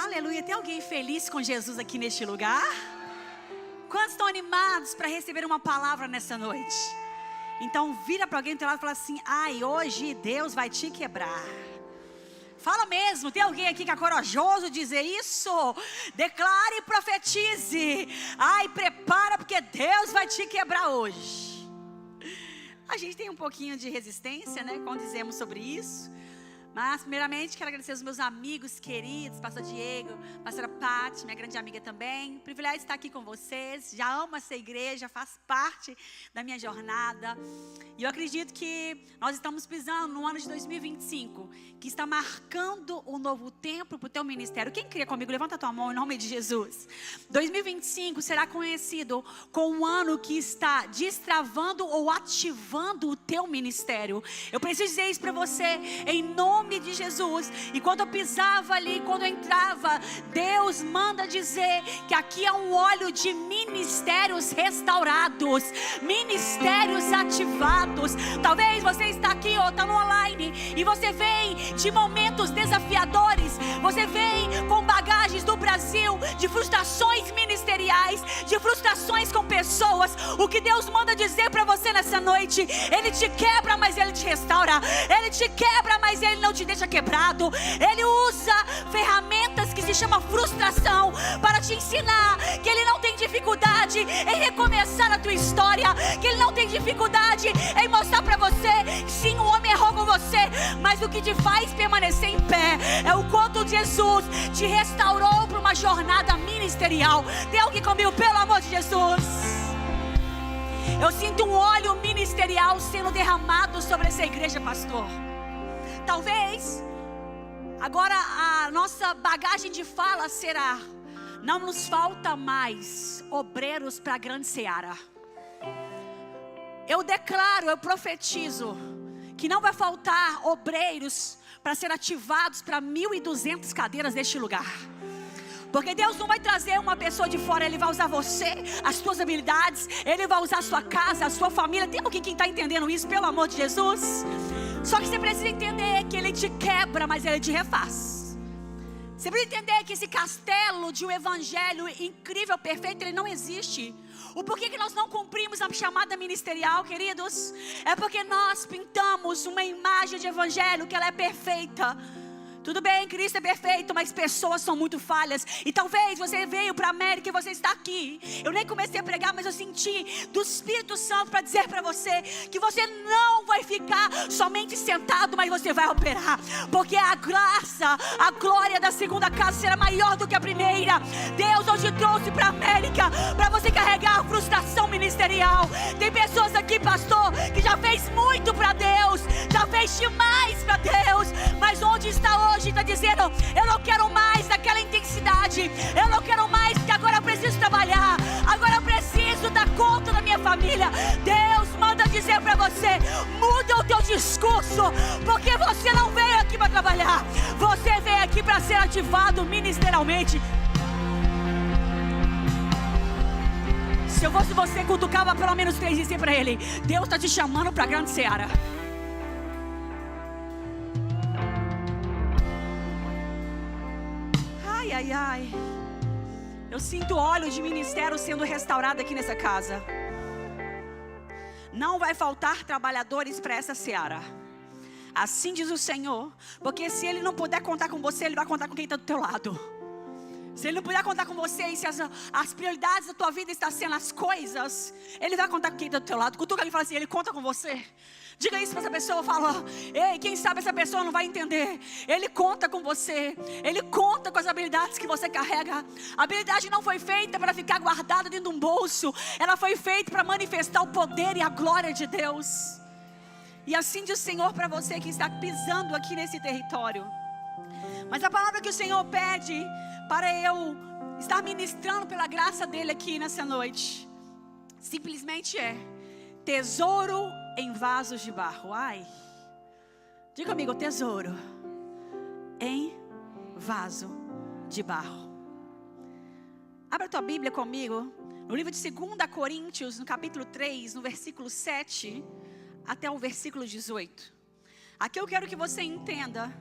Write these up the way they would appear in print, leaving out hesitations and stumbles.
Aleluia, tem alguém feliz com Jesus aqui neste lugar? Quantos estão animados para receber uma palavra nessa noite? Então vira para alguém do teu lado e fala assim: ai, hoje Deus vai te quebrar. Fala mesmo, tem alguém aqui que é corajoso dizer isso? Declare e profetize. Ai, prepara porque Deus vai te quebrar hoje. A gente tem um pouquinho de resistência, né, quando dizemos sobre isso. Mas primeiramente quero agradecer aos meus amigos queridos, pastor Diego, pastora Paty, minha grande amiga também. Privilégio de estar aqui com vocês. Já amo essa igreja, faz parte da minha jornada. E eu acredito que nós estamos pisando no ano de 2025, que está marcando um novo tempo para o teu ministério. Quem crê comigo? Levanta a tua mão em nome de Jesus. 2025 será conhecido como um ano que está destravando ou ativando o teu ministério. Eu preciso dizer isso para você em nome de Jesus. E quando eu pisava ali, quando eu entrava, Deus manda dizer que aqui é um óleo de ministérios restaurados, ministérios ativados. Talvez você está aqui ou está no online e você vem de momentos desafiadores, você vem com bagagens do Brasil, de frustrações ministeriais, de frustrações com pessoas. O que Deus manda dizer para você nessa noite: Ele te quebra, mas Ele te restaura. Ele te quebra, mas Ele não te deixa quebrado. Ele usa ferramentas que se chama frustração para te ensinar que Ele não tem dificuldade em recomeçar a tua história, que Ele não tem dificuldade em mostrar para você que sim, o homem errou com você, mas o que te faz permanecer em pé é o quanto Jesus te restaurou para uma jornada ministerial. Tem alguém comigo, pelo amor de Jesus? Eu sinto um óleo ministerial sendo derramado sobre essa igreja, pastor. Talvez agora a nossa bagagem de fala será: não nos falta mais obreiros para a grande seara. Eu declaro, eu profetizo que não vai faltar obreiros para ser ativados para 1.200 cadeiras deste lugar. Porque Deus não vai trazer uma pessoa de fora, Ele vai usar você, as suas habilidades, Ele vai usar a sua casa, a sua família. Tem alguém que está entendendo isso, pelo amor de Jesus? Só que você precisa entender que Ele te quebra, mas Ele te refaz. Você precisa entender que esse castelo de um evangelho incrível, perfeito, ele não existe. O porquê que nós não cumprimos a chamada ministerial, queridos, é porque nós pintamos uma imagem de evangelho que ela é perfeita. Tudo bem, Cristo é perfeito, mas pessoas são muito falhas. E talvez você veio para a América e você está aqui. Eu nem comecei a pregar, mas eu senti do Espírito Santo para dizer para você que você não vai ficar somente sentado, mas você vai operar. Porque a graça, a glória da segunda casa será maior do que a primeira. Deus hoje trouxe para a América para você carregar a frustração ministerial. Tem pessoas aqui, pastor, que já fez muito para Deus, já fez demais para Deus, mas onde está hoje? Está dizendo: eu não quero mais daquela intensidade, eu não quero mais, porque agora eu preciso trabalhar, agora eu preciso dar conta da minha família. Deus manda dizer para você: muda o teu discurso, porque você não veio aqui para trabalhar, você veio aqui para ser ativado ministerialmente. Se eu fosse você, cutucava pelo menos 3 vezes para ele: Deus está te chamando para a grande seara. Ai, ai, eu sinto óleo de ministério sendo restaurado aqui nessa casa. Não vai faltar trabalhadores para essa seara. Assim diz o Senhor. Porque se Ele não puder contar com você, Ele vai contar com quem está do teu lado. Se Ele não puder contar com você, e se as prioridades da tua vida estão sendo as coisas, Ele vai contar com quem está do teu lado. Cutuca alguém e fala assim: Ele conta com você. Diga isso para essa pessoa, fala: ei, quem sabe essa pessoa não vai entender. Ele conta com você, Ele conta com as habilidades que você carrega. A habilidade não foi feita para ficar guardada dentro de um bolso, ela foi feita para manifestar o poder e a glória de Deus. E assim diz o Senhor para você que está pisando aqui nesse território. Mas a palavra que o Senhor pede para eu estar ministrando pela graça dEle aqui nessa noite, simplesmente é: tesouro em vasos de barro. Ai, diga comigo: tesouro em vaso de barro. Abra a tua Bíblia comigo no livro de 2 Coríntios, no capítulo 3, no versículo 7 até o versículo 18. Aqui eu quero que você entenda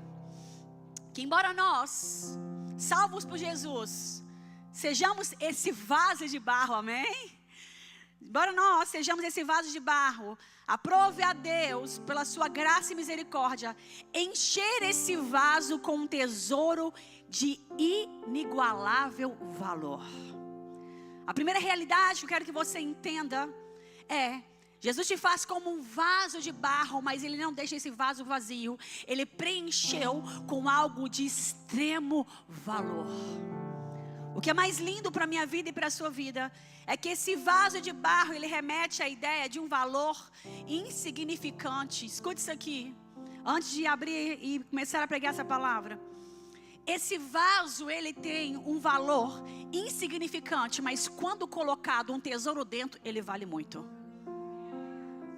que embora nós salvos por Jesus, sejamos esse vaso de barro, amém? Embora nós sejamos esse vaso de barro, aprove a Deus, pela sua graça e misericórdia, encher esse vaso com um tesouro de inigualável valor. A primeira realidade que eu quero que você entenda é: Jesus te faz como um vaso de barro, mas Ele não deixa esse vaso vazio. Ele preencheu com algo de extremo valor. O que é mais lindo para a minha vida e para a sua vida é que esse vaso de barro, ele remete à ideia de um valor insignificante. Escute isso aqui, antes de abrir e começar a pregar essa palavra. Esse vaso, ele tem um valor insignificante, mas quando colocado um tesouro dentro, ele vale muito.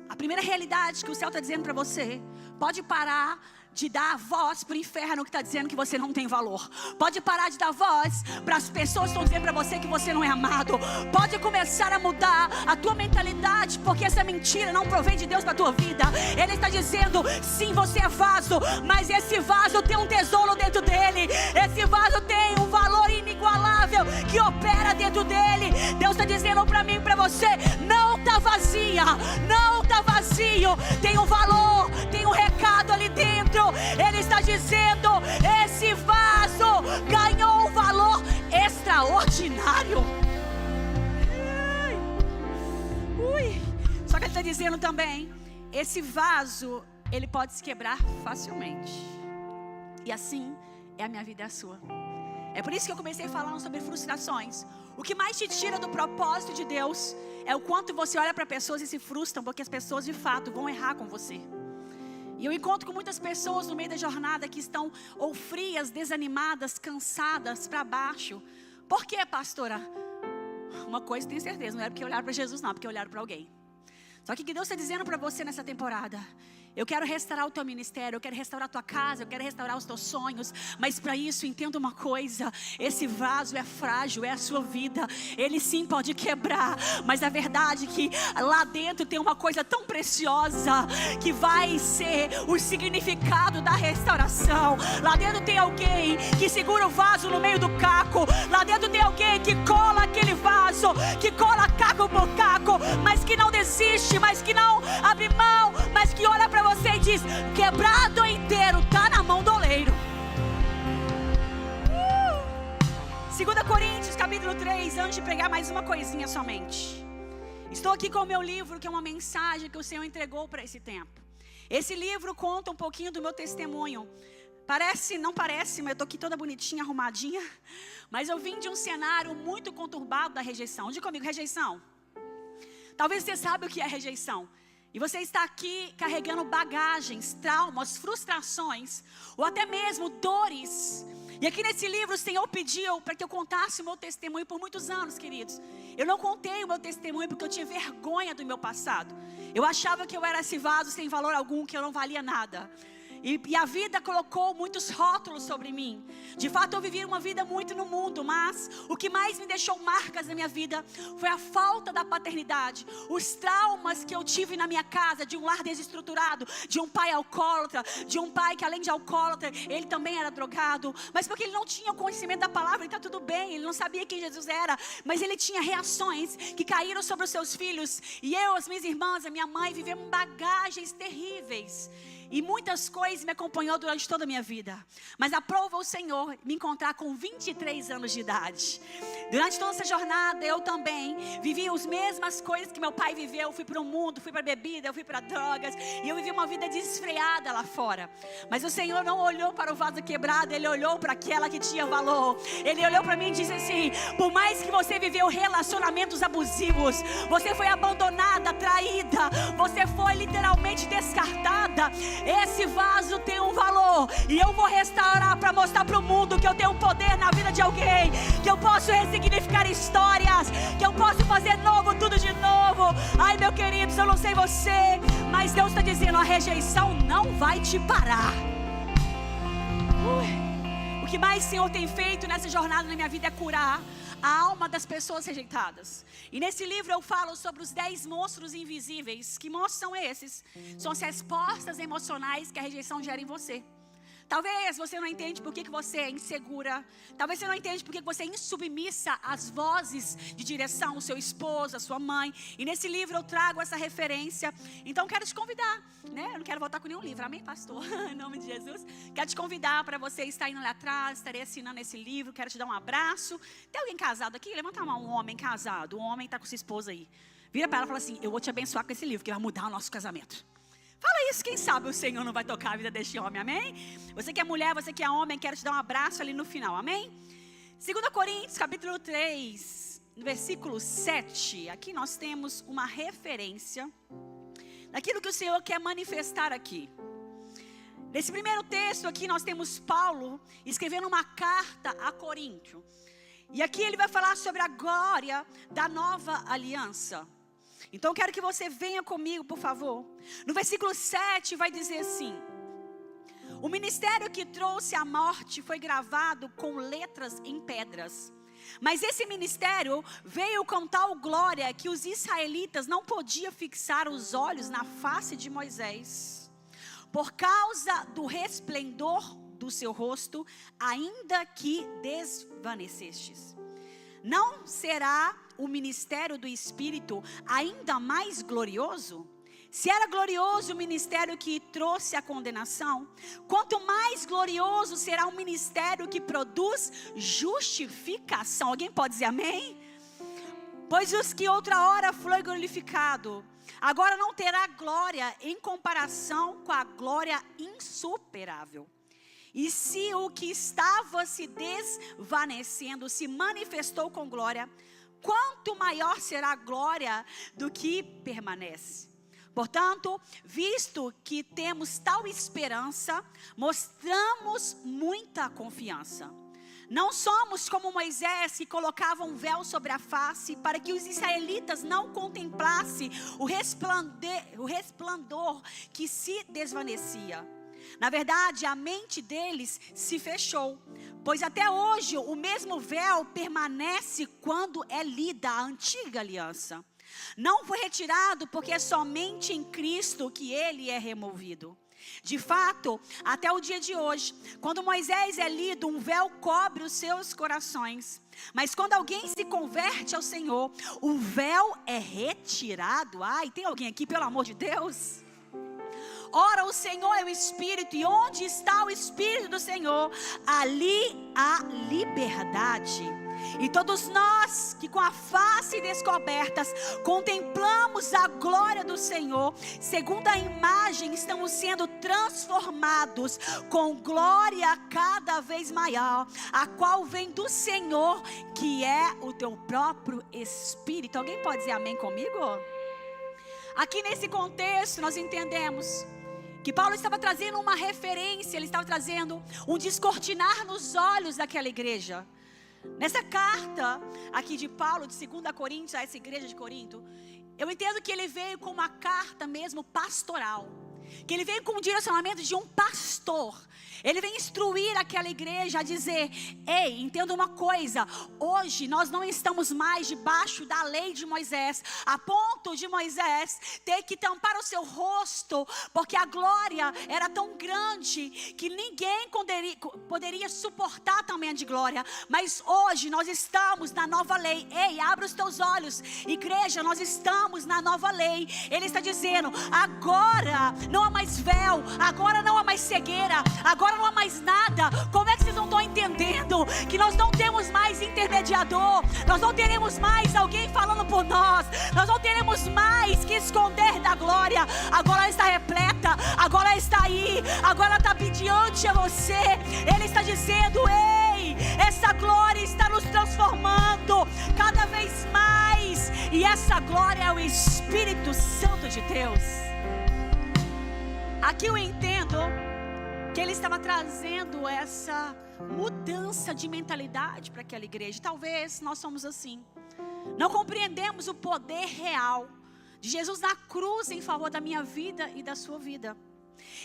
A primeira realidade que o céu está dizendo para você: pode parar de dar voz para o inferno que está dizendo que você não tem valor. Pode parar de dar voz para as pessoas que estão dizendo para você que você não é amado. Pode começar a mudar a tua mentalidade, porque essa mentira não provém de Deus para a tua vida. Ele está dizendo: sim, você é vaso, mas esse vaso tem um tesouro dentro dele. Esse vaso tem um valor inigualável que opera dentro dele. Deus está dizendo para mim e para você: não está vazia, não está vazio. Tem um valor, tem um recado ali dentro. Ele está dizendo: esse vaso ganhou um valor extraordinário. Só que ele está dizendo também: esse vaso, ele pode se quebrar facilmente. E assim é a minha vida e a sua. É por isso que eu comecei falando sobre frustrações. O que mais te tira do propósito de Deus é o quanto você olha para pessoas e se frustram, porque as pessoas de fato vão errar com você. E eu encontro com muitas pessoas no meio da jornada que estão ou frias, desanimadas, cansadas, para baixo. Por quê, pastora? Uma coisa eu tenho certeza, não era porque olharam para Jesus não, porque olharam para alguém. Só que o que Deus está dizendo para você nessa temporada: eu quero restaurar o teu ministério, eu quero restaurar a tua casa, eu quero restaurar os teus sonhos. Mas para isso, entenda uma coisa: esse vaso é frágil, é a sua vida. Ele sim pode quebrar, mas a verdade é que lá dentro tem uma coisa tão preciosa, que vai ser o significado da restauração. Lá dentro tem alguém que segura o vaso no meio do caco. Lá dentro tem alguém que cola aquele vaso, que cola caco por caco, mas que não desiste, mas que não abre mão, mas que olha para você e diz: quebrado inteiro está na mão do oleiro. 2 Coríntios capítulo 3, antes de pregar mais uma coisinha somente. Estou aqui com o meu livro, que é uma mensagem que o Senhor entregou para esse tempo. Esse livro conta um pouquinho do meu testemunho. Parece, não parece, mas eu estou aqui toda bonitinha, arrumadinha. Mas eu vim de um cenário muito conturbado da rejeição. Diga comigo: rejeição. Talvez você saiba o que é rejeição. E você está aqui carregando bagagens, traumas, frustrações, ou até mesmo dores. E aqui nesse livro o Senhor pediu para que eu contasse o meu testemunho por muitos anos, queridos. Eu não contei o meu testemunho porque eu tinha vergonha do meu passado. Eu achava que eu era esse vaso sem valor algum, que eu não valia nada. E a vida colocou muitos rótulos sobre mim. De fato, eu vivi uma vida muito no mundo, mas o que mais me deixou marcas na minha vida foi a falta da paternidade. Os traumas que eu tive na minha casa, de um lar desestruturado, de um pai alcoólatra, de um pai que além de alcoólatra, ele também era drogado. Mas porque ele não tinha conhecimento da palavra, ele está tudo bem, ele não sabia quem Jesus era. Mas ele tinha reações que caíram sobre os seus filhos. E eu, as minhas irmãs, a minha mãe, vivemos bagagens terríveis. E muitas coisas me acompanhou durante toda a minha vida. Mas aprova o Senhor me encontrar com 23 anos de idade. Durante toda essa jornada eu também vivi as mesmas coisas que meu pai viveu. Eu fui para o mundo, fui para a bebida, eu fui para drogas. E eu vivi uma vida desfreada lá fora. Mas o Senhor não olhou para o vaso quebrado, Ele olhou para aquela que tinha valor. Ele olhou para mim e disse assim: por mais que você viveu relacionamentos abusivos, você foi abandonada, traída, você foi literalmente descartada, esse vaso tem um valor. E eu vou restaurar para mostrar para o mundo que eu tenho poder na vida de alguém, que eu posso ressignificar histórias, que eu posso fazer novo, tudo de novo. Ai, meu querido, eu não sei você, mas Deus está dizendo: a rejeição não vai te parar. O que mais o Senhor tem feito nessa jornada na minha vida é curar a alma das pessoas rejeitadas. E nesse livro eu falo sobre os 10 monstros invisíveis. Que monstros são esses? São as respostas emocionais que a rejeição gera em você. Talvez você não entende por que você é insegura. Talvez você não entende por que você é insubmissa às vozes de direção, o seu esposo, a sua mãe. E nesse livro eu trago essa referência. Então quero te convidar, né? Eu não quero voltar com nenhum livro, amém, pastor? Em nome de Jesus. Quero te convidar para você estar indo lá atrás, estarei assinando esse livro. Quero te dar um abraço. Tem alguém casado aqui? Levanta a mão, um homem casado. Um homem está com sua esposa aí. Vira para ela e fala assim: eu vou te abençoar com esse livro, que vai mudar o nosso casamento. Fala isso, quem sabe o Senhor não vai tocar a vida deste homem, amém? Você que é mulher, você que é homem, quero te dar um abraço ali no final, amém? 2 Coríntios, capítulo 3, no versículo 7. Aqui nós temos uma referência daquilo que o Senhor quer manifestar aqui. Nesse primeiro texto aqui nós temos Paulo escrevendo uma carta a Coríntio. E aqui ele vai falar sobre a glória da nova aliança. Então eu quero que você venha comigo, por favor. No versículo 7 vai dizer assim: o ministério que trouxe a morte foi gravado com letras em pedras. Mas esse ministério veio com tal glória que os israelitas não podiam fixar os olhos na face de Moisés, por causa do resplendor do seu rosto, ainda que desvanecestes. Não será o ministério do Espírito ainda mais glorioso? Se era glorioso o ministério que trouxe a condenação, quanto mais glorioso será o ministério que produz justificação. Alguém pode dizer amém? Pois os que outra hora foi glorificado, agora não terá glória em comparação com a glória insuperável. E se o que estava se desvanecendo se manifestou com glória, quanto maior será a glória do que permanece. Portanto, visto que temos tal esperança, mostramos muita confiança. Não somos como Moisés, que colocava um véu sobre a face para que os israelitas não contemplassem o resplendor que se desvanecia. Na verdade, a mente deles se fechou, pois até hoje o mesmo véu permanece quando é lida a antiga aliança. Não foi retirado porque é somente em Cristo que ele é removido. De fato, até o dia de hoje, quando Moisés é lido, um véu cobre os seus corações. Mas quando alguém se converte ao Senhor, o véu é retirado. Ai, tem alguém aqui, pelo amor de Deus? Ora, o Senhor é o Espírito, e onde está o Espírito do Senhor, ali há liberdade. E todos nós que com a face descobertas contemplamos a glória do Senhor, segundo a imagem estamos sendo transformados com glória cada vez maior, a qual vem do Senhor, que é o teu próprio Espírito. Alguém pode dizer amém comigo? Aqui nesse contexto nós entendemos que Paulo estava trazendo uma referência, ele estava trazendo um descortinar nos olhos daquela igreja. Nessa carta aqui de Paulo, de 2 Coríntios, a essa igreja de Corinto, eu entendo que ele veio com uma carta mesmo pastoral, que ele veio com um direcionamento de um pastor. Ele vem instruir aquela igreja a dizer: ei, entenda uma coisa, hoje nós não estamos mais debaixo da lei de Moisés, a ponto de Moisés ter que tampar o seu rosto, porque a glória era tão grande que ninguém poderia suportar tamanha de glória. Mas hoje nós estamos na nova lei. Ei, abra os teus olhos, igreja, nós estamos na nova lei. Ele está dizendo: agora não há mais véu, agora não há mais cegueira, agora não há mais nada. Como é que vocês não estão entendendo que nós não temos mais intermediador, nós não teremos mais alguém falando por nós, nós não teremos mais que esconder da glória? Agora ela está repleta, agora ela está aí, agora ela está diante a você. Ele está dizendo: ei, essa glória está nos transformando cada vez mais, e essa glória é o Espírito Santo de Deus. Aqui eu entendo que ele estava trazendo essa mudança de mentalidade para aquela igreja. Talvez nós somos assim, não compreendemos o poder real de Jesus na cruz em favor da minha vida e da sua vida.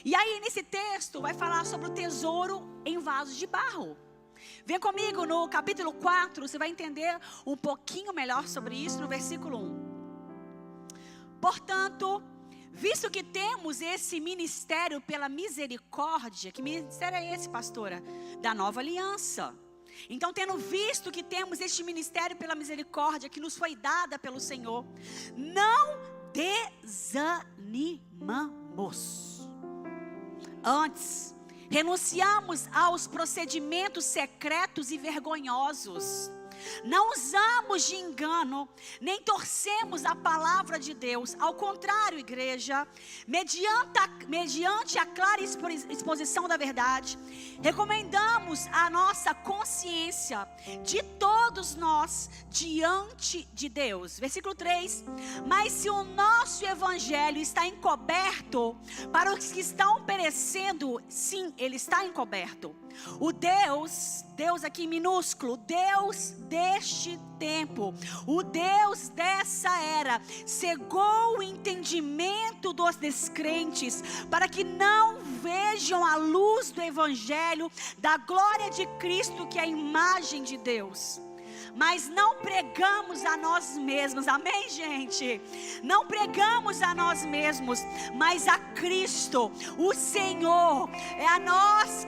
E aí nesse texto vai falar sobre o tesouro em vasos de barro. Vem comigo no capítulo 4, você vai entender um pouquinho melhor sobre isso no versículo 1. Portanto, Visto que temos esse ministério pela misericórdia, que ministério é esse, pastora? Da nova aliança. Então, tendo visto que temos este ministério pela misericórdia, que nos foi dada pelo Senhor, não desanimamos. Antes, renunciamos aos procedimentos secretos e vergonhosos. Não usamos de engano, nem torcemos a palavra de Deus. Ao contrário, igreja, mediante a clara exposição da verdade, recomendamos a nossa consciência de todos nós diante de Deus. Versículo 3. Mas se o nosso evangelho está encoberto para os que estão perecendo, sim, ele está encoberto. O Deus aqui minúsculo, Deus deste tempo, o Deus dessa era, cegou o entendimento dos descrentes, para que não vejam a luz do evangelho da glória de Cristo, que é a imagem de Deus. Mas não pregamos a nós mesmos, amém, gente? Não pregamos a nós mesmos, mas a Cristo, o Senhor, é a nós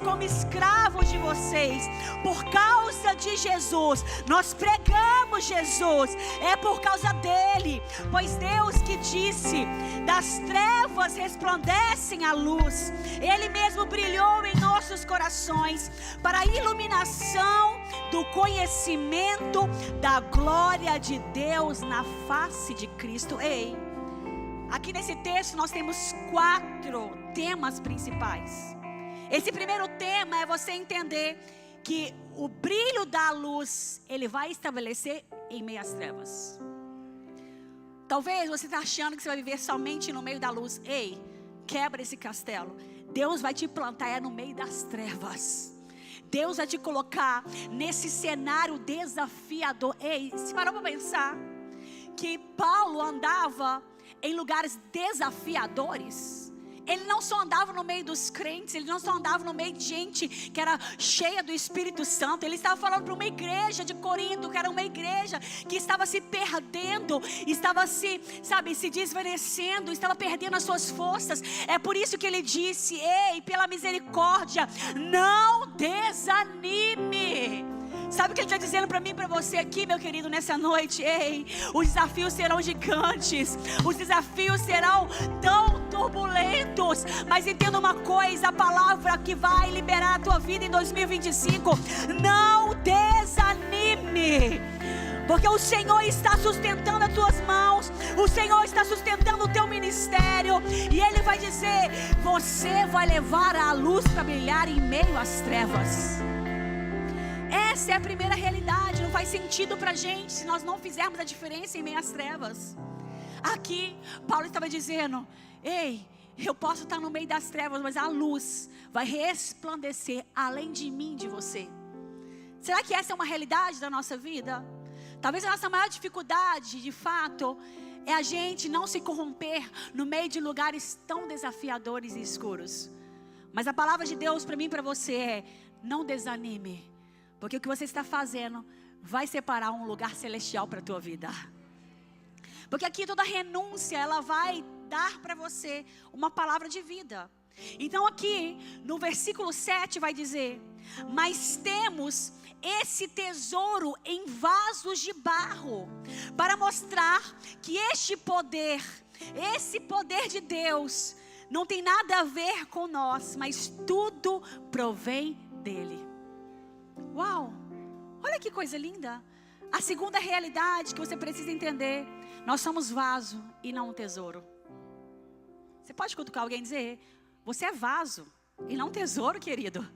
como escravos de vocês, por causa de Jesus. Nós pregamos Jesus, é por causa dele, pois Deus que disse: das trevas resplandecem a luz, ele mesmo brilhou em nossos corações, para a iluminação do conhecimento da glória de Deus na face de Cristo. Ei, aqui nesse texto nós temos 4 temas principais. Esse primeiro tema é você entender que o brilho da luz, ele vai estabelecer em meio às trevas. Talvez você está achando que você vai viver somente no meio da luz. Ei, quebra esse castelo. Deus vai te plantar no meio das trevas. Deus vai te colocar nesse cenário desafiador. Ei, se parou para pensar que Paulo andava em lugares desafiadores? Ele não só andava no meio dos crentes, ele não só andava no meio de gente que era cheia do Espírito Santo. Ele estava falando para uma igreja de Corinto, que era uma igreja que estava se perdendo, estava se desvanecendo, estava perdendo as suas forças. É por isso que ele disse: ei, pela misericórdia, não desanime. Sabe o que ele está dizendo para mim e para você aqui, meu querido, nessa noite? Ei, os desafios serão gigantes, os desafios serão tão turbulentos, mas entenda uma coisa: a palavra que vai liberar a tua vida em 2025, não desanime, porque o Senhor está sustentando as tuas mãos, o Senhor está sustentando o teu ministério, e Ele vai dizer: você vai levar a luz para brilhar em meio às trevas. Essa é a primeira realidade. Não faz sentido para a gente se nós não fizermos a diferença em meio às trevas. Aqui, Paulo estava dizendo: ei, eu posso estar no meio das trevas, mas a luz vai resplandecer além de mim, de você. Será que essa é uma realidade da nossa vida? Talvez a nossa maior dificuldade, de fato, é a gente não se corromper no meio de lugares tão desafiadores e escuros. Mas a palavra de Deus para mim e para você é: não desanime, porque o que você está fazendo vai separar um lugar celestial para a tua vida. Porque aqui toda renúncia, ela vai dar para você uma palavra de vida. Então aqui no versículo 7 vai dizer: mas temos esse tesouro em vasos de barro, para mostrar que esse poder de Deus não tem nada a ver com nós, mas tudo provém dele. Uau, olha que coisa linda. A segunda realidade que você precisa entender: nós somos vaso e não um tesouro. Você pode cutucar alguém e dizer: você é vaso e não tesouro, querido.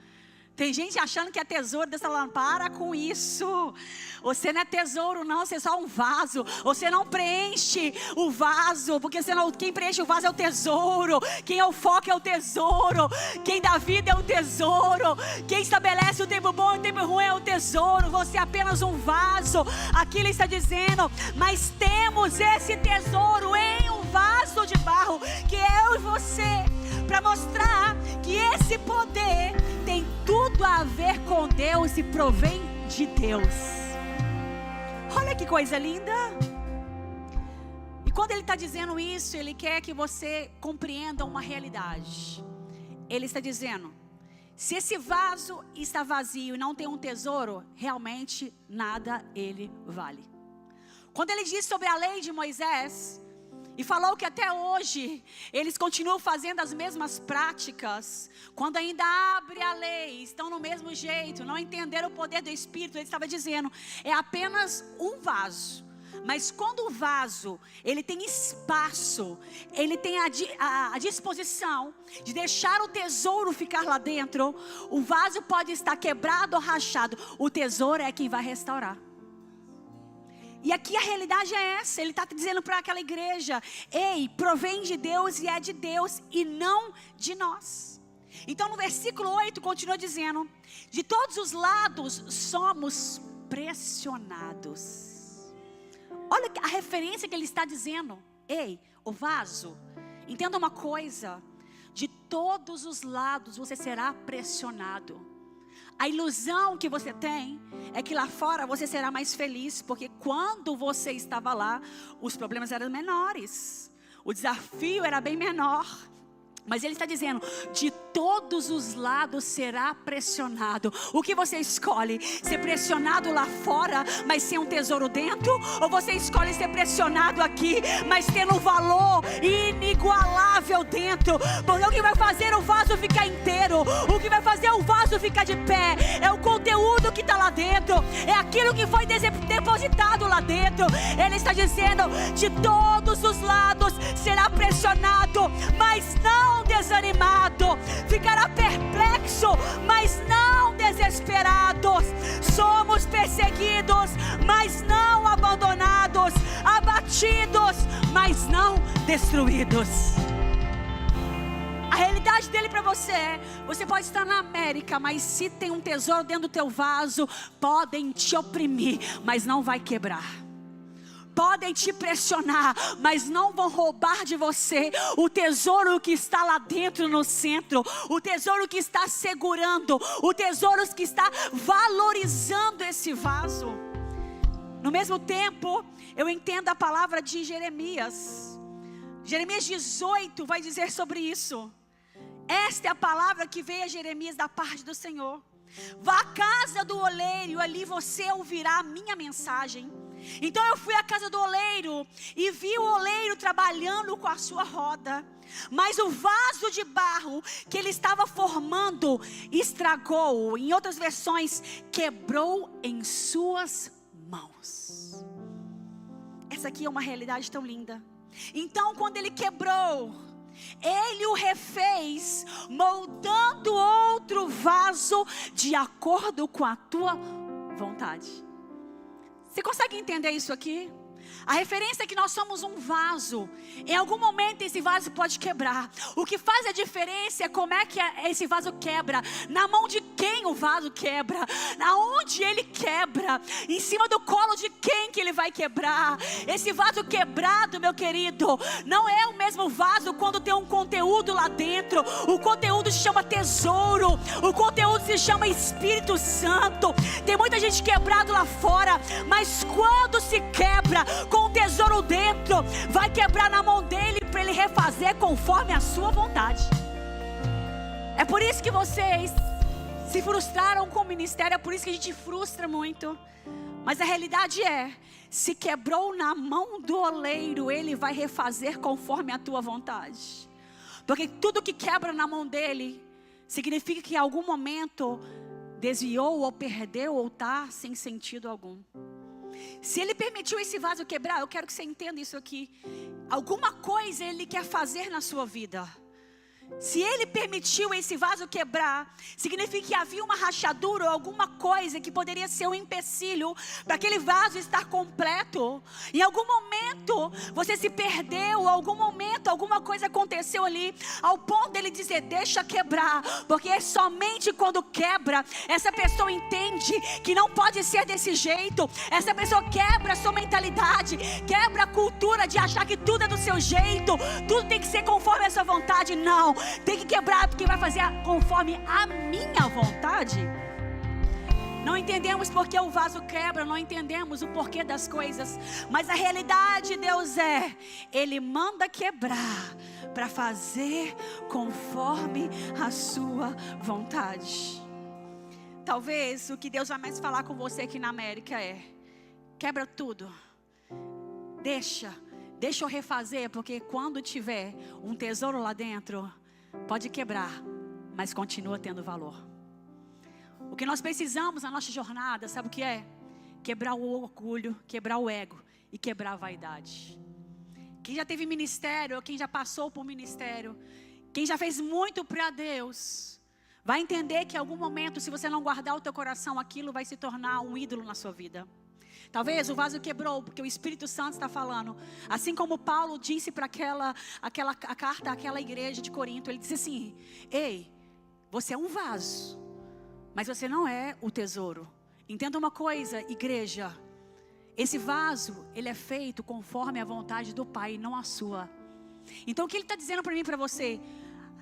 Tem gente achando que é tesouro, Deus está falando: para com isso. Você não é tesouro não, você é só um vaso. Você não preenche o vaso, porque quem preenche o vaso é o tesouro. Quem é o foco é o tesouro. Quem dá vida é o tesouro. Quem estabelece o tempo bom e o tempo ruim é o tesouro. Você é apenas um vaso. Aqui ele está dizendo: mas temos esse tesouro em um vaso de barro, que é eu e você, para mostrar que esse poder tem tudo a ver com Deus e provém de Deus. Olha que coisa linda. E quando ele está dizendo isso, ele quer que você compreenda uma realidade. Ele está dizendo: se esse vaso está vazio e não tem um tesouro, realmente nada ele vale. Quando ele diz sobre a lei de Moisés, e falou que até hoje eles continuam fazendo as mesmas práticas, quando ainda abre a lei, estão no mesmo jeito, não entenderam o poder do Espírito. Ele estava dizendo: é apenas um vaso. Mas quando o vaso, ele tem espaço, ele tem a disposição de deixar o tesouro ficar lá dentro, o vaso pode estar quebrado ou rachado, o tesouro é quem vai restaurar. E aqui a realidade é essa. Ele está dizendo para aquela igreja: ei, provém de Deus e é de Deus e não de nós. Então no versículo 8 continua dizendo: de todos os lados somos pressionados. Olha a referência que ele está dizendo. Ei, o vaso, entenda uma coisa: de todos os lados você será pressionado. A ilusão que você tem é que lá fora você será mais feliz, porque quando você estava lá, os problemas eram menores, o desafio era bem menor. Mas ele está dizendo: de todos os lados será pressionado. O que você escolhe? Ser pressionado lá fora, mas sem um tesouro dentro? Ou você escolhe ser pressionado aqui, mas tendo um valor inigualável dentro? Porque o que vai fazer o vaso ficar inteiro, o que vai fazer o vaso ficar de pé, é o conteúdo que está lá dentro, é aquilo que foi depositado lá dentro. Ele está dizendo: de todos os lados será pressionado, mas não desanimado, ficará perplexo, mas não desesperados. Somos perseguidos, mas não abandonados, abatidos, mas não destruídos. A realidade dele para você é: você pode estar na América, mas se tem um tesouro dentro do teu vaso, podem te oprimir, mas não vai quebrar. Podem te pressionar, mas não vão roubar de você o tesouro que está lá dentro no centro, o tesouro que está segurando, o tesouro que está valorizando esse vaso. No mesmo tempo, eu entendo a palavra de Jeremias. Jeremias 18 vai dizer sobre isso. Esta é a palavra que veio a Jeremias da parte do Senhor: vá à casa do oleiro, ali você ouvirá a minha mensagem. Então eu fui à casa do oleiro e vi o oleiro trabalhando com a sua roda, mas o vaso de barro que ele estava formando estragou. Em outras versões, quebrou em suas mãos. Essa aqui é uma realidade tão linda. Então quando ele quebrou, ele o refez, moldando outro vaso de acordo com a tua vontade. Você consegue entender isso aqui? A referência é que nós somos um vaso. Em algum momento esse vaso pode quebrar. O que faz a diferença é como é que esse vaso quebra. Na mão de quem o vaso quebra? Aonde ele quebra? Em cima do colo de quem que ele vai quebrar? Esse vaso quebrado, meu querido, não é o mesmo vaso quando tem um conteúdo lá dentro. O conteúdo se chama tesouro. O conteúdo se chama Espírito Santo. Tem muita gente quebrado lá fora, mas quando se quebra com o tesouro dentro, vai quebrar na mão dele para ele refazer conforme a sua vontade. É por isso que vocês se frustraram com o ministério, é por isso que a gente frustra muito. Mas a realidade é: se quebrou na mão do oleiro, ele vai refazer conforme a tua vontade. Porque tudo que quebra na mão dele significa que em algum momento desviou ou perdeu ou está sem sentido algum. Se ele permitiu esse vaso quebrar, eu quero que você entenda isso aqui: alguma coisa ele quer fazer na sua vida. Se ele permitiu esse vaso quebrar, significa que havia uma rachadura ou alguma coisa que poderia ser um empecilho para aquele vaso estar completo. Em algum momento você se perdeu, em algum momento alguma coisa aconteceu ali, ao ponto dele dizer: deixa quebrar. Porque é somente quando quebra, essa pessoa entende que não pode ser desse jeito. Essa pessoa quebra a sua mentalidade, quebra a cultura de achar que tudo é do seu jeito, tudo tem que ser conforme a sua vontade. Não, tem que quebrar, porque vai fazer conforme a minha vontade. Não entendemos porque o vaso quebra, não entendemos o porquê das coisas. Mas a realidade de Deus Ele manda quebrar para fazer conforme a sua vontade. Talvez o que Deus vai mais falar com você aqui na América quebra tudo. Deixa eu refazer, porque quando tiver um tesouro lá dentro, pode quebrar, mas continua tendo valor. O que nós precisamos na nossa jornada, sabe o que é? Quebrar o orgulho, quebrar o ego e quebrar a vaidade. Quem já teve ministério, quem já passou por ministério, quem já fez muito para Deus, vai entender que em algum momento, se você não guardar o teu coração, aquilo vai se tornar um ídolo na sua vida. Talvez o vaso quebrou, porque o Espírito Santo está falando. Assim como Paulo disse para a carta àquela igreja de Corinto, ele disse assim: ei, você é um vaso, mas você não é o tesouro. Entenda uma coisa, igreja. Esse vaso, ele é feito conforme a vontade do Pai, não a sua. Então o que ele está dizendo para mim e para você?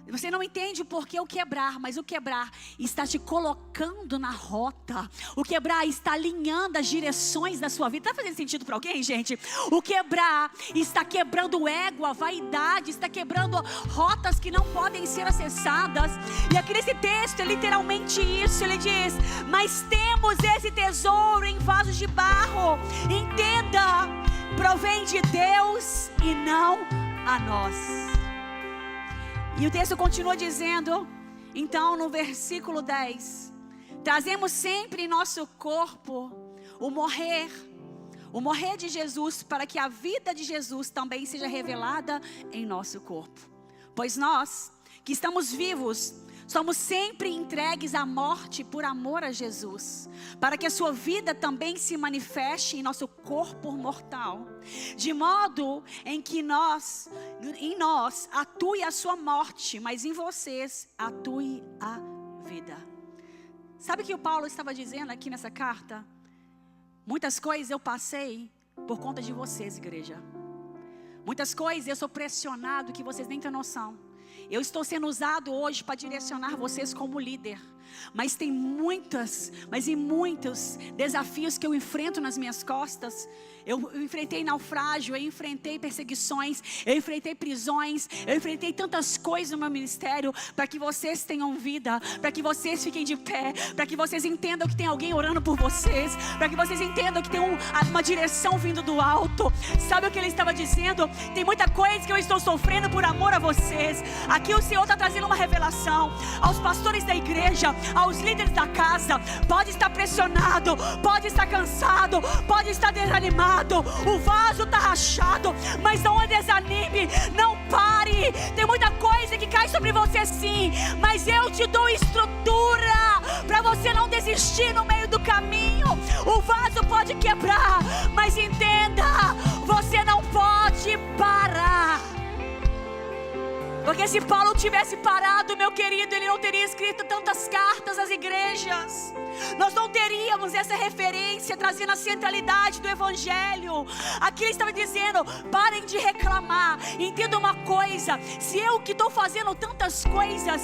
Você não entende o porquê o quebrar, mas o quebrar está te colocando na rota. O quebrar está alinhando as direções da sua vida. Está fazendo sentido para alguém, gente? O quebrar está quebrando o ego, a vaidade, está quebrando rotas que não podem ser acessadas. E aqui nesse texto é literalmente isso. Ele diz: mas temos esse tesouro em vasos de barro. Entenda, provém de Deus e não a nós. E o texto continua dizendo, então no versículo 10, trazemos sempre em nosso corpo o morrer de Jesus, para que a vida de Jesus também seja revelada em nosso corpo. Pois nós, que estamos vivos, somos sempre entregues à morte por amor a Jesus, para que a sua vida também se manifeste em nosso corpo mortal, de modo em que em nós atue a sua morte, mas em vocês atue a vida. Sabe o que o Paulo estava dizendo aqui nessa carta? Muitas coisas eu passei por conta de vocês, igreja. Muitas coisas eu sou pressionado que vocês nem têm noção. Eu estou sendo usado hoje para direcionar vocês como líder. Mas tem muitos desafios que eu enfrento nas minhas costas. Eu enfrentei naufrágio, eu enfrentei perseguições, eu enfrentei prisões, eu enfrentei tantas coisas no meu ministério, para que vocês tenham vida, para que vocês fiquem de pé, para que vocês entendam que tem alguém orando por vocês, para que vocês entendam que tem uma direção vindo do alto. Sabe o que ele estava dizendo? Tem muita coisa que eu estou sofrendo por amor a vocês. Aqui o Senhor está trazendo uma revelação aos pastores da igreja, aos líderes da casa. Pode estar pressionado, pode estar cansado, pode estar desanimado, o vaso está rachado, mas não desanime, não pare. Tem muita coisa que cai sobre você sim, mas eu te dou estrutura para você não desistir no meio do caminho. O vaso pode quebrar, mas entenda, você não pode parar. Porque se Paulo tivesse parado, meu querido, ele não teria escrito tantas cartas às igrejas. Nós não teríamos essa referência trazendo a centralidade do evangelho. Aqui ele estava dizendo: parem de reclamar. Entenda uma coisa, se eu que estou fazendo tantas coisas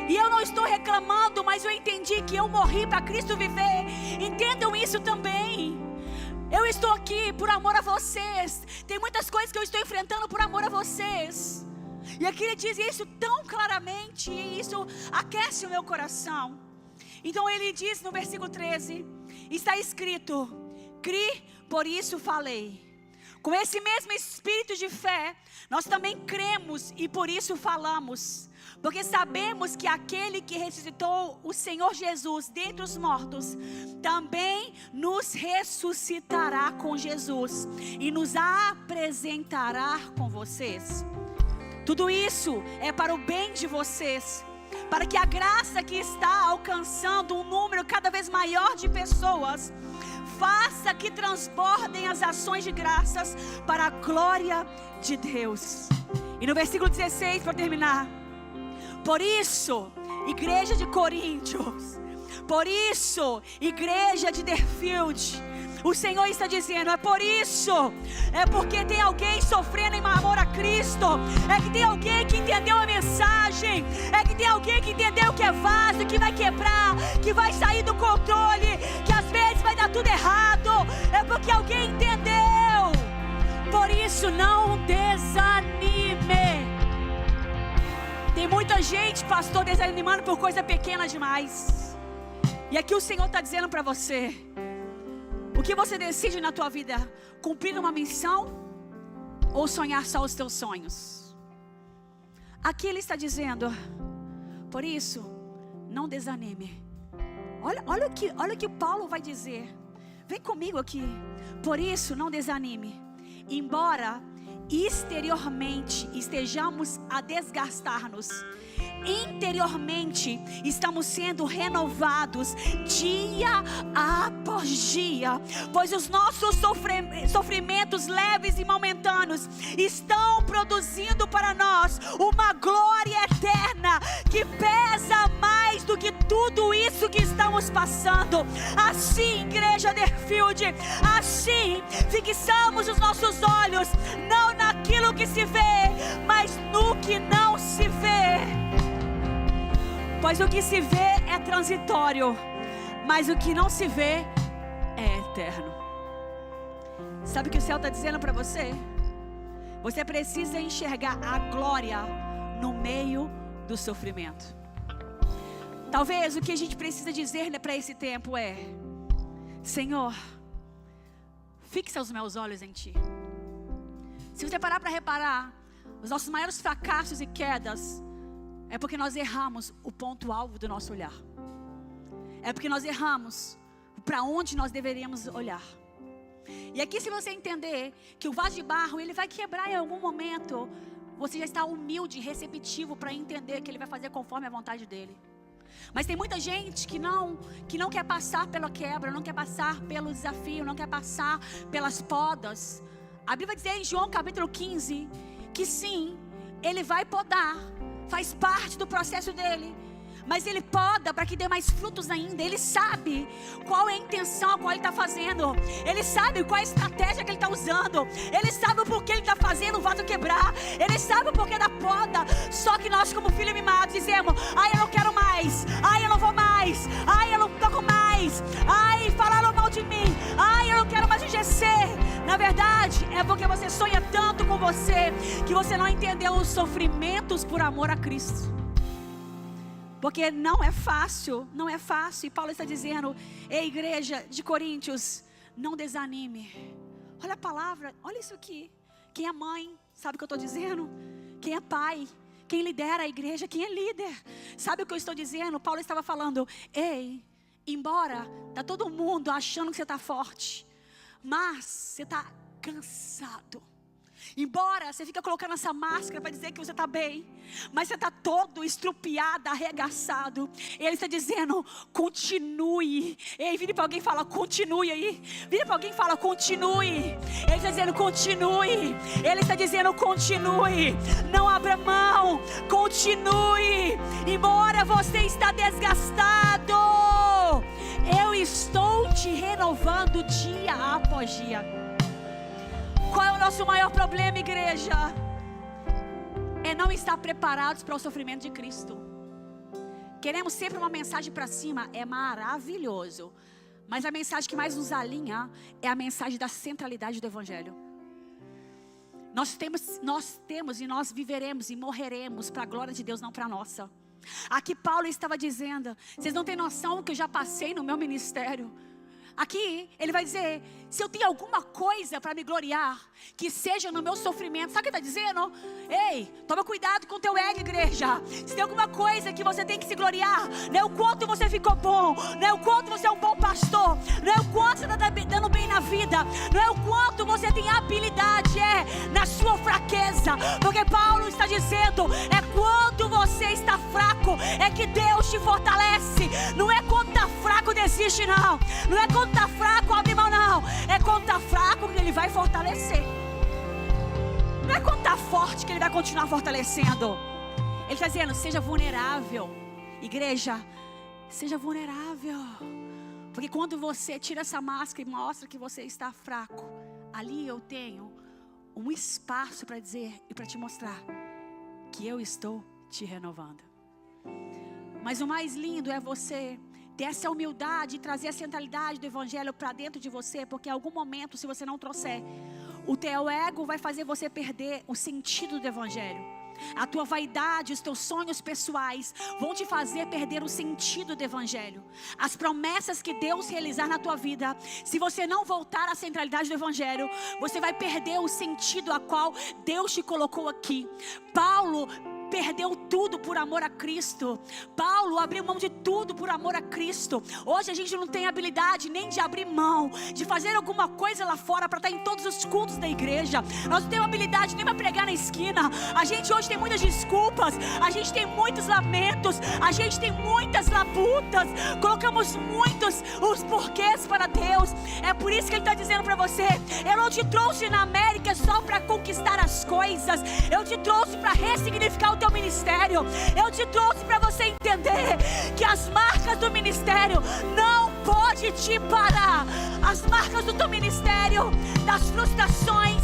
e eu não estou reclamando, mas eu entendi que eu morri para Cristo viver, entendam isso também. Eu estou aqui por amor a vocês. Tem muitas coisas que eu estou enfrentando por amor a vocês. E aqui ele diz isso tão claramente, e isso aquece o meu coração. Então ele diz no versículo 13, está escrito: cri, por isso falei. Com esse mesmo espírito de fé, nós também cremos e por isso falamos. Porque sabemos que aquele que ressuscitou o Senhor Jesus dentre os mortos, também nos ressuscitará com Jesus e nos apresentará com vocês. Tudo isso é para o bem de vocês, para que a graça que está alcançando um número cada vez maior de pessoas faça que transbordem as ações de graças para a glória de Deus. E no versículo 16, para terminar: por isso, igreja de Coríntios, por isso, igreja de Deerfield, O Senhor está dizendo, é por isso, é porque tem alguém sofrendo em amor a Cristo, é que tem alguém que entendeu a mensagem, é que tem alguém que entendeu que é vaso, que vai quebrar, que vai sair do controle, que às vezes vai dar tudo errado, é porque alguém entendeu. Por isso, não desanime. Tem muita gente, pastor, desanimando por coisa pequena demais. E aqui o Senhor está dizendo para você, o que você decide na tua vida? Cumprir uma missão ou sonhar só os teus sonhos? Aqui Ele está dizendo, por isso, não desanime. Olha o que Paulo vai dizer. Vem comigo aqui. Por isso, não desanime. Embora exteriormente estejamos a desgastar-nos, interiormente estamos sendo renovados dia após dia, pois os nossos sofrimentos leves e momentâneos estão produzindo para nós uma glória eterna que pesa mais do que tudo isso que estamos passando. Assim, igreja Deerfield, assim fixamos os nossos olhos não naquilo que se vê, mas no que não se vê. Pois o que se vê é transitório, mas o que não se vê é eterno. Sabe o que o céu está dizendo para você? Você precisa enxergar a glória no meio do sofrimento. Talvez o que a gente precisa dizer para esse tempo é: Senhor, fixa os meus olhos em Ti. Se você parar para reparar, os nossos maiores fracassos e quedas é porque nós erramos o ponto-alvo do nosso olhar. É porque nós erramos para onde nós deveríamos olhar. E aqui, se você entender que o vaso de barro, ele vai quebrar em algum momento, você já está humilde e receptivo para entender que Ele vai fazer conforme a vontade dEle. Mas tem muita gente que não quer passar pela quebra, não quer passar pelo desafio, não quer passar pelas podas. A Bíblia vai dizer em João capítulo 15, que sim, Ele vai podar, faz parte do processo dele, mas Ele poda para que dê mais frutos ainda. Ele sabe qual é a intenção a qual Ele está fazendo, Ele sabe qual é a estratégia que Ele está usando, Ele sabe o porquê Ele está fazendo o vaso quebrar, Ele sabe o porquê da poda. Só que nós, como filhos mimados, dizemos: ai, eu não quero mais, ai, eu não vou mais, ai, eu não toco mais, ai, falaram mal de mim, ai, eu não quero mais envelhecer. Na verdade, é porque você sonha tanto com você, que você não entendeu os sofrimentos por amor a Cristo. Porque não é fácil, não é fácil. E Paulo está dizendo: ei, igreja de Coríntios, não desanime. Olha a palavra, olha isso aqui. Quem é mãe, sabe o que eu estou dizendo? Quem é pai, quem lidera a igreja, quem é líder, sabe o que eu estou dizendo? Paulo estava falando: ei, embora está todo mundo achando que você está forte, mas você está cansado. Embora você fique colocando essa máscara para dizer que você está bem, mas você está todo estrupiado, arregaçado. Ele está dizendo: continue. Ei, vire para alguém e fala: continue aí. Vire para alguém e fala: continue. Ele está dizendo: continue. Ele está dizendo: continue. Não abra mão, continue. Embora você está desgastado, eu estou te renovando dia após dia. Qual é o nosso maior problema, igreja? É não estar preparados para o sofrimento de Cristo. Queremos sempre uma mensagem para cima, é maravilhoso, mas a mensagem que mais nos alinha é a mensagem da centralidade do Evangelho. Nós temos e nós viveremos e morreremos para a glória de Deus, não para a nossa. Aqui Paulo estava dizendo: vocês não têm noção do que eu já passei no meu ministério. Aqui ele vai dizer: se eu tenho alguma coisa para me gloriar, que seja no meu sofrimento. Sabe o que ele está dizendo? Ei, toma cuidado com o teu ego, igreja. Se tem alguma coisa que você tem que se gloriar, não é o quanto você ficou bom, não é o quanto você é um bom pastor, não é o quanto você está dando bem na vida, não é o quanto você tem habilidade, é na sua fraqueza. Porque Paulo está dizendo: é quando você está fraco, é que Deus te fortalece. Não é quando está fraco, desiste, não. Não é quando está fraco, abre mão, não. É quando está fraco que Ele vai fortalecer. Não é quando está forte que Ele vai continuar fortalecendo. Ele está dizendo: seja vulnerável. Igreja, seja vulnerável. Porque quando você tira essa máscara e mostra que você está fraco, ali eu tenho um espaço para dizer e para te mostrar que eu estou te renovando. Mas o mais lindo é você ter essa humildade e trazer a centralidade do evangelho para dentro de você, porque em algum momento, se você não trouxer, o teu ego vai fazer você perder o sentido do evangelho. A tua vaidade, os teus sonhos pessoais vão te fazer perder o sentido do evangelho. As promessas que Deus realizar na tua vida, se você não voltar à centralidade do evangelho, você vai perder o sentido a qual Deus te colocou aqui. Paulo perdeu tudo por amor a Cristo. Paulo abriu mão de tudo por amor a Cristo. Hoje a gente não tem habilidade nem de abrir mão, de fazer alguma coisa lá fora para estar em todos os cultos da igreja. Nós não temos habilidade nem para pregar na esquina. A gente hoje tem muitas desculpas, a gente tem muitos lamentos, a gente tem muitas labutas, colocamos muitos os porquês para Deus. É por isso que Ele está dizendo para você: eu não te trouxe na América só para conquistar as coisas, eu te trouxe para ressignificar o teu ministério. Eu te trouxe para você entender que as marcas do ministério não podem te parar. As marcas do teu ministério, das frustrações,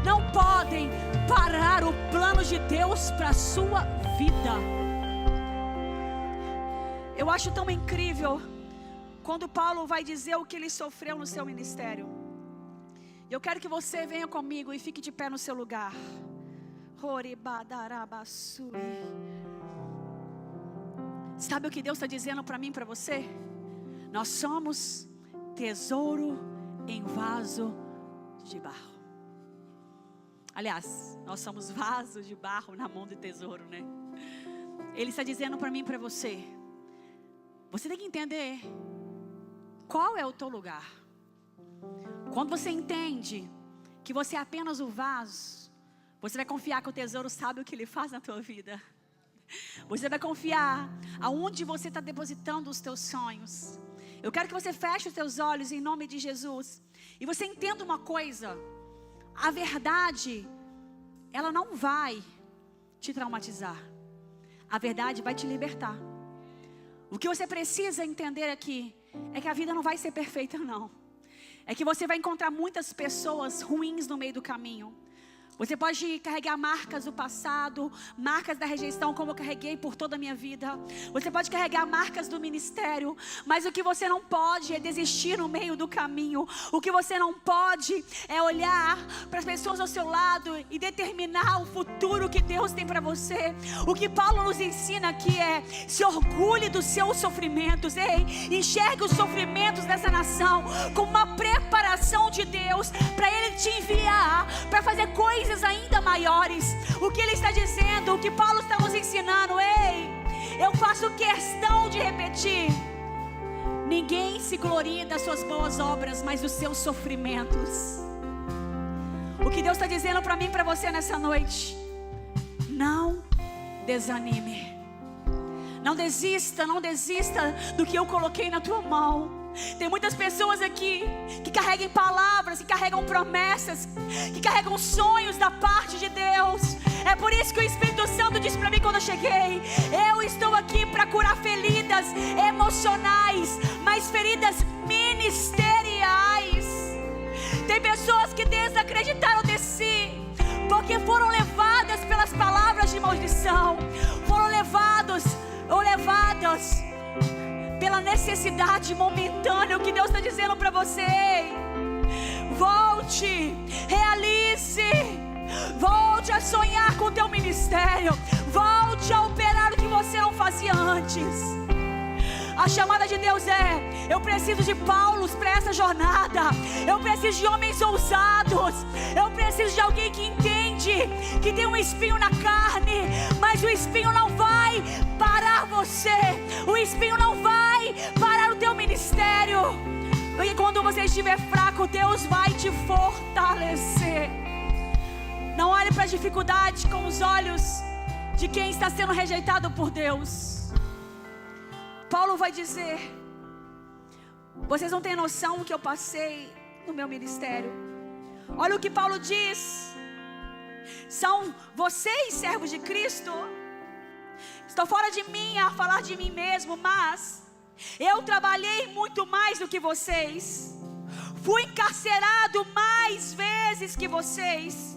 não podem parar o plano de Deus para a sua vida. Eu acho tão incrível quando Paulo vai dizer o que ele sofreu no seu ministério. Eu quero que você venha comigo e fique de pé no seu lugar. Sabe o que Deus está dizendo para mim e para você? Nós somos tesouro em vaso de barro. Aliás, nós somos vaso de barro na mão do tesouro, né? Ele está dizendo para mim e para você: você tem que entender qual é o teu lugar. Quando você entende que você é apenas o vaso, você vai confiar que o tesouro sabe o que ele faz na tua vida. Você vai confiar aonde você está depositando os teus sonhos. Eu quero que você feche os teus olhos em nome de Jesus. E você entenda uma coisa: a verdade, ela não vai te traumatizar. A verdade vai te libertar. O que você precisa entender aqui é que a vida não vai ser perfeita, não. É que você vai encontrar muitas pessoas ruins no meio do caminho. Você pode carregar marcas do passado, marcas da rejeição, como eu carreguei por toda a minha vida. Você pode carregar marcas do ministério, mas o que você não pode é desistir no meio do caminho. O que você não pode é olhar para as pessoas ao seu lado e determinar o futuro que Deus tem para você. O que Paulo nos ensina aqui é: se orgulhe dos seus sofrimentos. Enxergue os sofrimentos dessa nação como uma preparação de Deus para Ele te enviar para fazer coisas ainda maiores. O que ele está dizendo, o que Paulo está nos ensinando: eu faço questão de repetir, ninguém se gloria das suas boas obras, mas dos seus sofrimentos. O que Deus está dizendo para mim e para você nessa noite: não desanime, não desista do que eu coloquei na tua mão. Tem muitas pessoas aqui que carregam palavras, que carregam promessas, que carregam sonhos da parte de Deus. É por isso que o Espírito Santo disse para mim quando eu cheguei: eu estou aqui para curar feridas emocionais, mas feridas ministeriais. Tem pessoas que desacreditaram de si, porque foram levadas pelas palavras de maldição, foram levadas pela necessidade momentânea. O que Deus está dizendo para você: volte, realize, volte a sonhar com o teu ministério, volte a operar o que você não fazia antes. A chamada de Deus é: eu preciso de Paulos para essa jornada, eu preciso de homens ousados, eu preciso de alguém que entende que tem um espinho na carne, mas o espinho não vai parar você, o espinho não vai parar o teu ministério, porque quando você estiver fraco, Deus vai te fortalecer. Não olhe para a dificuldade com os olhos de quem está sendo rejeitado por Deus. Paulo vai dizer: vocês não têm noção do que eu passei no meu ministério. Olha o que Paulo diz: são vocês servos de Cristo. Estou fora de mim a falar de mim mesmo, mas Eu trabalhei muito mais do que vocês. Fui encarcerado mais vezes que vocês.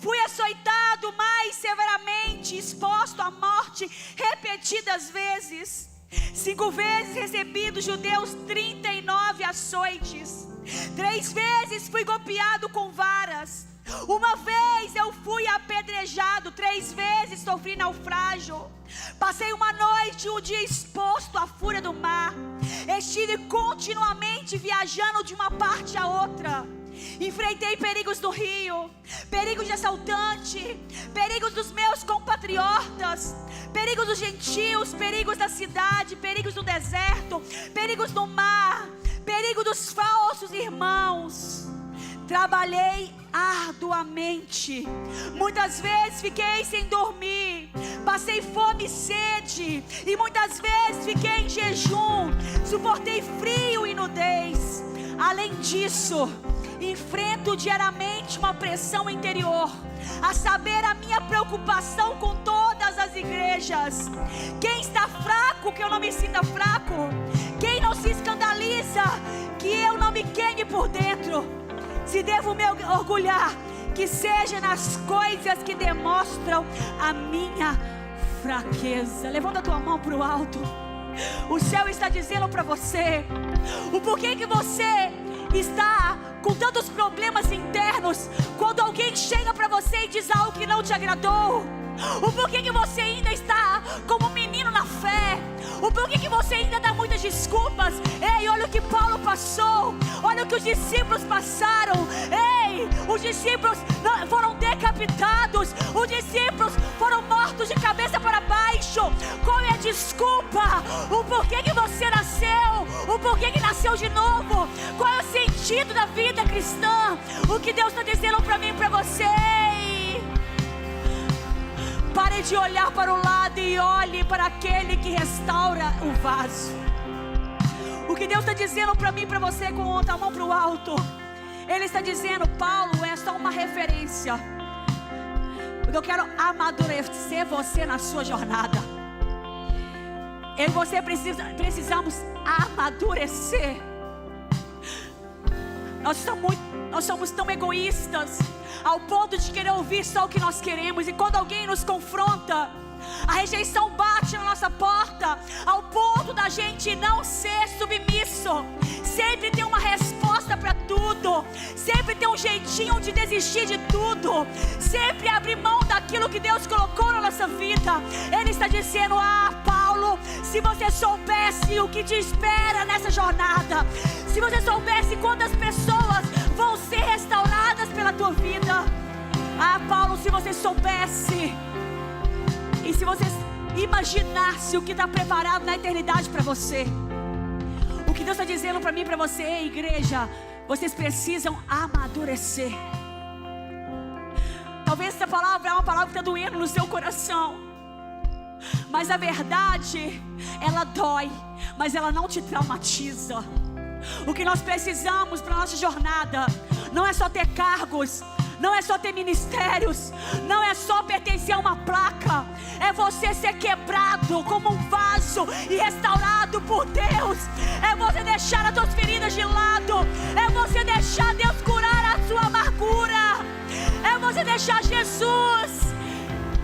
Fui açoitado mais severamente, exposto à morte repetidas vezes. 5 vezes recebi dos judeus 39 açoites. 3 vezes fui golpeado com varas. 1 vez eu fui apedrejado. 3 vezes sofri naufrágio. Passei uma noite e um dia exposto à fúria do mar. Estive continuamente viajando de uma parte a outra. Enfrentei perigos do rio, perigos de assaltante, perigos dos meus compatriotas, perigos dos gentios, perigos da cidade, perigos do deserto, perigos do mar, perigo dos falsos irmãos. Trabalhei arduamente. Muitas vezes fiquei sem dormir. Passei fome e sede. E muitas vezes fiquei em jejum. Suportei frio e nudez. Além disso, enfrento diariamente uma pressão interior, a saber, a minha preocupação com todas as igrejas. Quem está fraco, que eu não me sinta fraco. Quem não se escandaliza, que eu não me queime por dentro. Se devo me orgulhar, que seja nas coisas que demonstram a minha fraqueza. Levanta a tua mão para o alto. O céu está dizendo para você o porquê que você está com tantos problemas internos. Quando alguém chega para você e diz algo que não te agradou, o porquê que você ainda está como um menino na fé, o porquê que você ainda dá muitas desculpas. Ei, olha o que Paulo passou, olha o que os discípulos passaram. Ei, os discípulos foram decapitados, os discípulos foram mortos de cabeça para baixo. Qual é a desculpa? O porquê que você nasceu, o porquê que nasceu de novo? Qual é o sentido da vida cristã? O que Deus está dizendo para mim e para você? Pare de olhar para o lado e olhe para aquele que restaura o vaso. O que Deus está dizendo para mim e para você, com a mão para o alto, Ele está dizendo: Paulo é só uma referência. Eu quero amadurecer você na sua jornada. Eu e você precisamos amadurecer. Nós somos tão egoístas ao ponto de querer ouvir só o que nós queremos. E quando alguém nos confronta, a rejeição bate na nossa porta, ao ponto da gente não ser submisso. Sempre tem uma resposta para tudo. Sempre tem um jeitinho de desistir de tudo. Sempre abrir mão daquilo que Deus colocou na nossa vida. Ele está dizendo: Paulo, se você soubesse o que te espera nessa jornada, se você soubesse quantas pessoas vão ser restauradas pela tua vida. Paulo, se você soubesse, e se você imaginasse o que está preparado na eternidade para você. O que Deus está dizendo para mim e para você, igreja, vocês precisam amadurecer. Talvez essa palavra é uma palavra que está doendo no seu coração, mas a verdade, ela dói, mas ela não te traumatiza. O que nós precisamos para a nossa jornada não é só ter cargos, não é só ter ministérios, não é só pertencer a uma placa. É você ser quebrado como um vaso e restaurado por Deus. É você deixar as suas feridas de lado. É você deixar Deus curar a sua amargura. É você deixar Jesus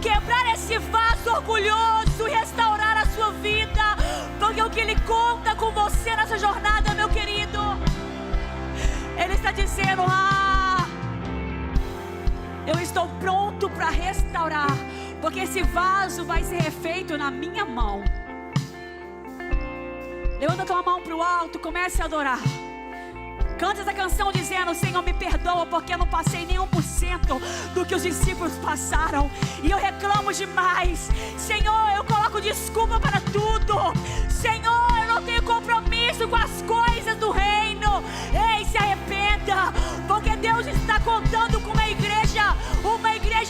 quebrar esse vaso orgulhoso e restaurar a sua vida. Porque o que Ele conta com você nessa jornada, meu querido, Ele está dizendo: eu estou pronto para restaurar, porque esse vaso vai ser refeito na minha mão. Levanta a tua mão para o alto, comece a adorar. Canta essa canção dizendo: Senhor, me perdoa, porque eu não passei nem 1% do que os discípulos passaram, e eu reclamo demais. Senhor, eu coloco desculpa para tudo. Senhor, eu não tenho compromisso com as coisas do reino. Ei, se arrependa, porque Deus está contando com uma igreja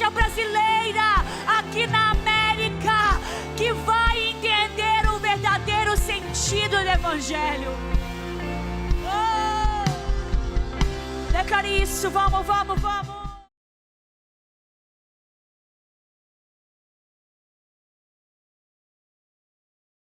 brasileira aqui na América, que vai entender o verdadeiro sentido do Evangelho. Declare isso, vamos.